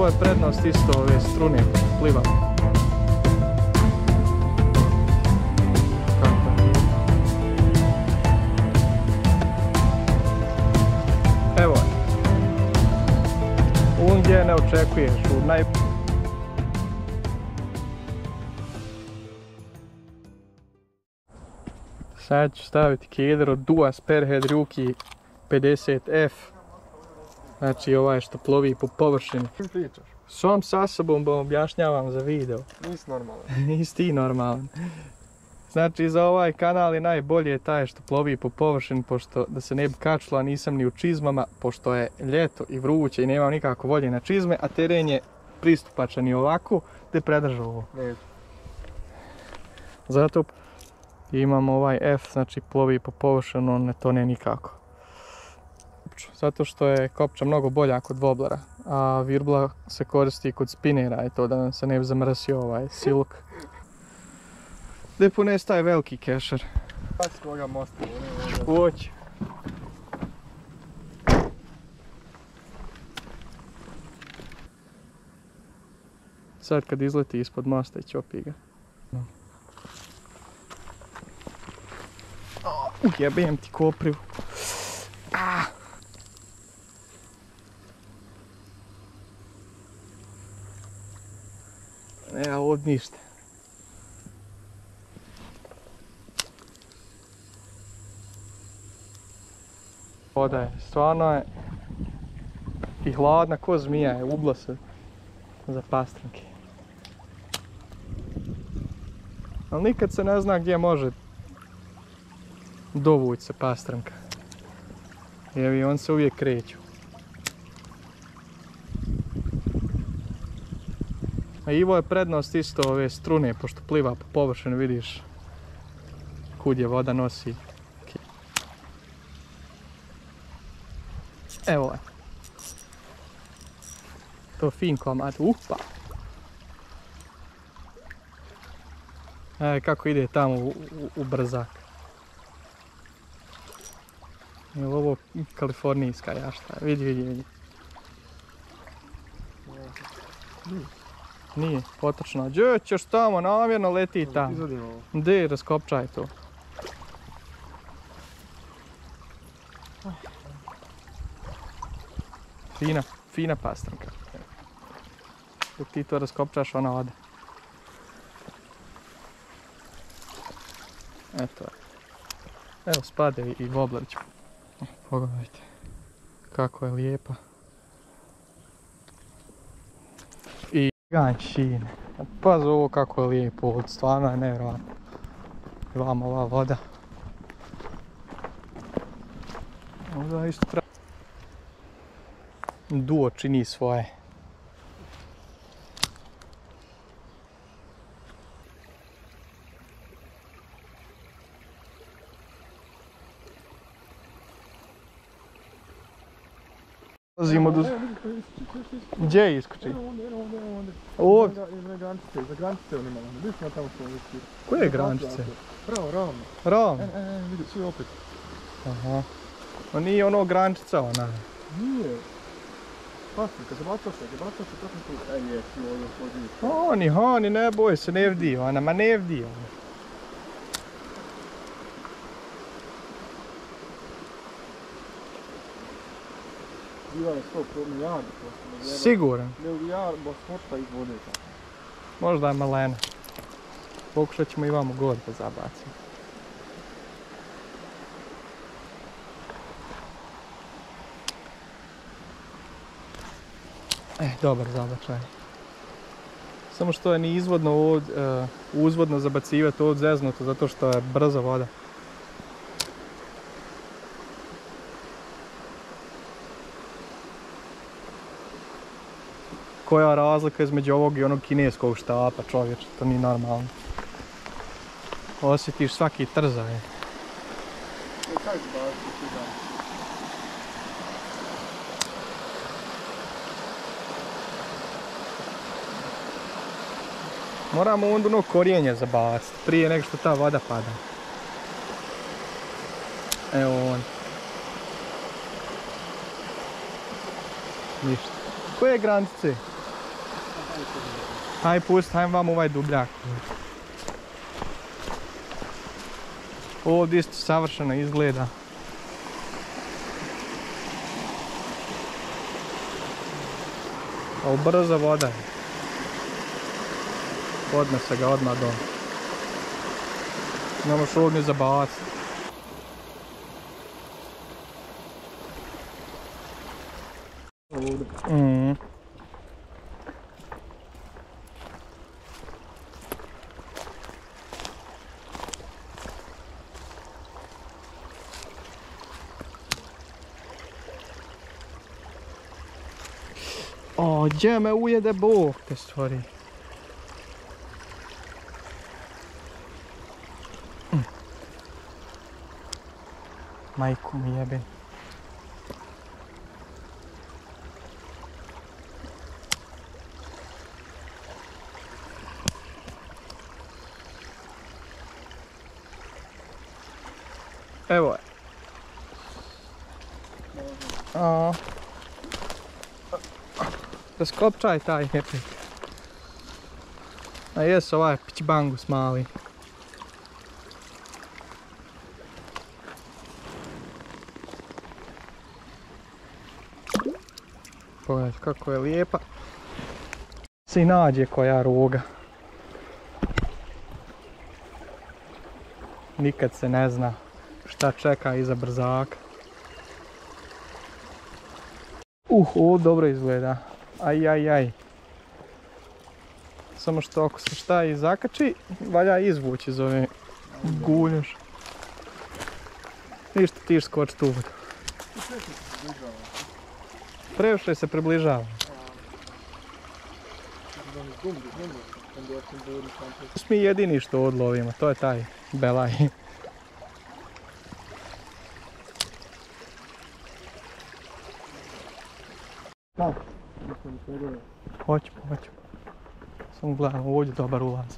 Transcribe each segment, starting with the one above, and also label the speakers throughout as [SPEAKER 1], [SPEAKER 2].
[SPEAKER 1] je prednost isto ove strune pliva. Evo je. Gdje ne očekuješ, Sad ću staviti keder od Dua Spearhead Rookie 50F. Znači ovaj što plovi po površini. Sam sa sobom objašnjavam za video.
[SPEAKER 2] Nisi normalan.
[SPEAKER 1] Nisi ti normalan. Znači za ovaj kanal je najbolje taj što plovi po površini, pošto da se ne bi kačilo, a nisam ni u čizmama, pošto je ljeto i vruće i nemam nikako volje na čizme, a teren je pristupačan i ovako, te predržu ovo. Zato imam ovaj F, znači plovi po površinu, on ne tone nikako. Zato što je kopča mnogo bolja kod woblera, a virbla se koristi kod spinera i to da nam se ne bi zamrsio ovaj siluk. Gdje ponesi taj veliki kešer?
[SPEAKER 2] Paći koga mosta.
[SPEAKER 1] Hoće. Sad kad izleti ispod mosta i čopi ga. Jebem ti koprivu. Evo ovdje ništa. Voda je, stvarno je i hladna ko zmija je, ubla se za pastranke. Ali nikad se ne zna gdje može dovući se pastranka. Jevi, on se uvijek kreću. A Ivo je prednost isto ove strune, pošto pliva po površini, vidiš kud je voda nosi. Evo je. To fin komad, upa! Kako ide tamo u brzak. Je li ovo kalifornijska jašta? Vidi. Nije, potočno. Gdje ćeš tamo, namjerno leti tamo.
[SPEAKER 2] Izvadim ovo.
[SPEAKER 1] Gdje, raskopčaj to. Fina pastranka. Dok ti to raskopčaš, ona ode. Eto je. Evo spade i woblerić. Pogledajte. Kako je lijepa. I ganjšine. Pazi ovo kako je lijepo, stvarno je nevjerojatno. I vama ova voda. Ovdje isto treba. Duo čini svoje. Dolazimo do... Gdje iskoči? Ovdje?
[SPEAKER 2] Za granice on ima. Vidiš na tamo što je.
[SPEAKER 1] Koje granice?
[SPEAKER 2] Pravo, ravno.
[SPEAKER 1] Ravno?
[SPEAKER 2] Vidi, svi opet.
[SPEAKER 1] Aha. No nije ono grančica ona.
[SPEAKER 2] Nije. Pasno, kad se bacaš, kako tu... Jesi, ovo je
[SPEAKER 1] Oni, ne boj se, ne vdi ona, ma ne vdi ona.
[SPEAKER 2] Biva je 100 milijardi.
[SPEAKER 1] Siguran?
[SPEAKER 2] Milijardi, bo smrta iz vode.
[SPEAKER 1] Možda je malena. Pokušat ćemo i vamo god da zabacimo. Dobar zabačaj. Samo što je ni izvodno uzvodno zabacivati ovdje zeznuto, zato što je brza voda. Koja je razlika između ovog i onog kineskog štapa, čovječe, to nije normalno. Osjetiš svaki trzaj.
[SPEAKER 2] Kaj zbaciti ti da?
[SPEAKER 1] Moramo onda ono korijenje zabaciti, prije nego što ta voda pada. Evo on. Ništa. Koje granice? Aj pusti, ajmo vam ovaj dubljak. Ovdje isto savršeno izgleda. Ali brza voda je. Odnese ga odmah dom. Ne možeš ovdje zabaciti. O, gdje me ujede Bog te stvari. Majku mi jebem. Evo je. Raskopčaj taj hepik. A jes ovaj pićbangus mali. Pogledajte kako je lijepa. Se i nađe koja roga. Nikad se ne zna šta čeka iza brzaka. Ovo dobro izgleda. Aj. Samo što ako se šta i zakači, valja izvući iz ove guljaš. Ništa, ti skoči tu. Previše se približava. Mi jedini što odlovimo, to je taj belaj. Hoćemo. Samo gledam, ovdje dobar ulaz.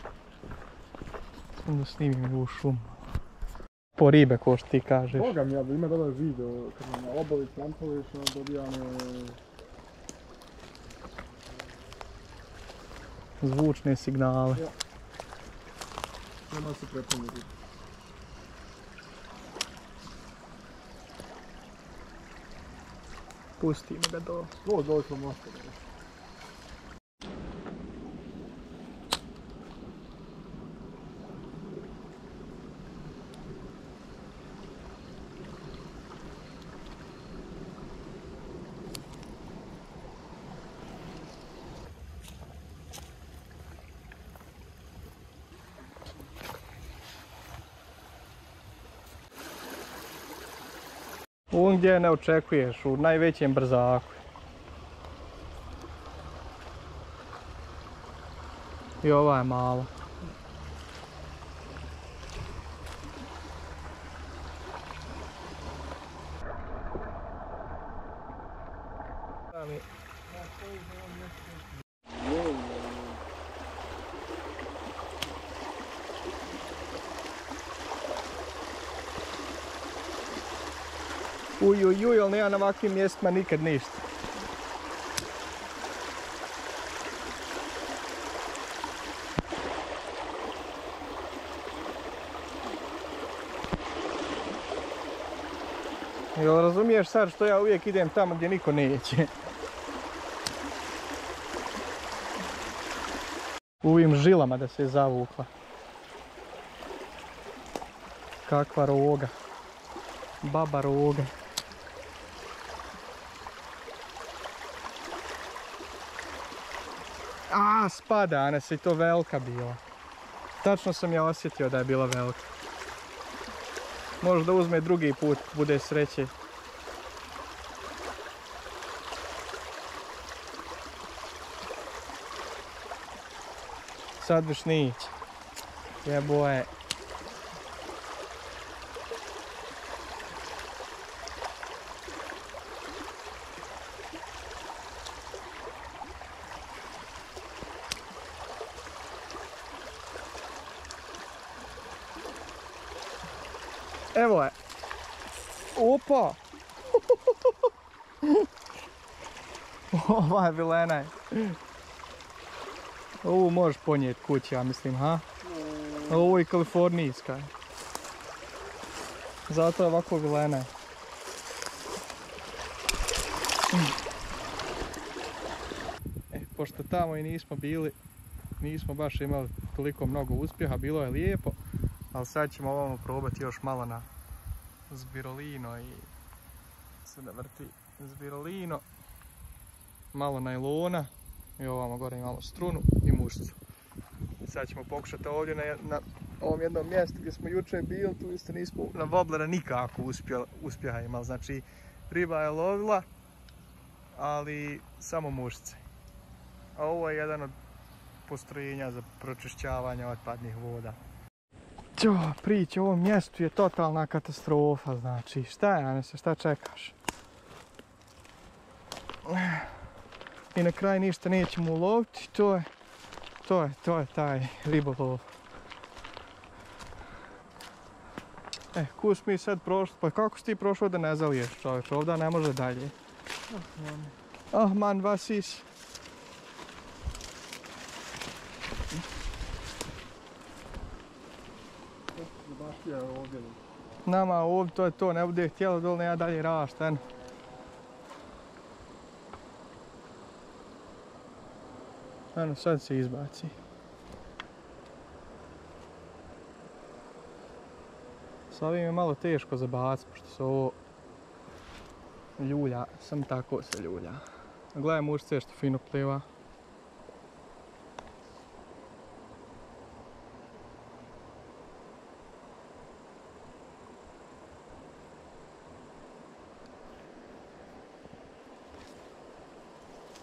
[SPEAKER 1] Samo da snimim u šumu. Po ribe, ko što ti kažeš.
[SPEAKER 2] Boga mi, ima dobar video, kad nam na obali slampoviš, dobijamo...
[SPEAKER 1] Zvučne signale.
[SPEAKER 2] Ja. Nema se prepuniti.
[SPEAKER 1] Pustimo ga dole.
[SPEAKER 2] Dole smo mosto.
[SPEAKER 1] Ovom gdje ne očekuješ, u najvećem brzaku. I ova je mala. Uj, ali nema na ovakvim mjestima nikad ništa. Jel razumiješ sad što ja uvijek idem tamo gdje niko neće? U ovim žilama da se je zavukla. Kakva roga. Baba roga. Spada, Anes, i to velika bila. Tačno sam ja osjetio da je bila velika. Možda uzme drugi put, bude sreće. Sad viš nić. Jeboje. Evo je. Opa! Ova je vilenaj. Ovu možeš ponijeti kući, ja mislim, ha? Ovo je kalifornijska. Zato je ovako vilena. Pošto tamo i nismo bili, nismo baš imali toliko mnogo uspjeha, bilo je lijepo, ali sad ćemo ovamo probati još malo na zbirolino i se da vrti zbirolino, malo najlona i ovamo gore malo strunu i mušicu. Sad ćemo pokušati ovdje na ovom jednom mjestu gdje smo jučer bili, tu isto nismo na woblera nikako uspjeha imali, znači riba je lovila, ali samo mušice. A ovo je jedan od postrojenja za pročišćavanje otpadnih voda. Priča o ovom mjestu je totalna katastrofa, znači šta je, Anese, šta čekaš? I na kraj ništa nećemo uloviti, to je taj ribolov. Kuda smo mi sad prošli, pa kako si ti prošao da ne zaliješ, čovječ, ovdje ne može dalje. Man, was ist? Nama ovdje to je to, ne bude htjelo dole, nema dalje rašta, eno. Eno, sad se izbaci. S ovim je malo teško zabaciti, pošto se ovo ljulja, sam tako se ljulja. Gledaj mušce što fino pliva.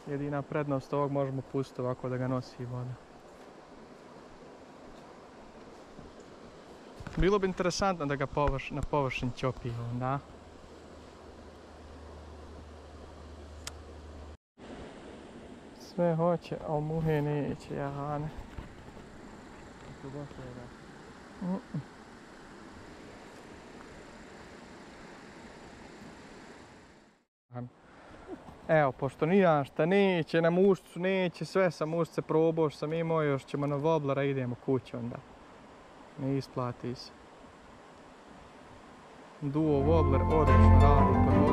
[SPEAKER 1] Jedina prednost ovog možemo pustiti ovako da ga nosi voda. Bilo bi interesantno da ga na površini ćopi onda. Sve hoće, ali muhe neće, jahane. Evo, pošto nijem šta neće, na mušcu neće, sve sam mušce probao, što sam imao, još ćemo na woblera, idemo kući onda. Ne isplati se. Duo wobbler odlično radi.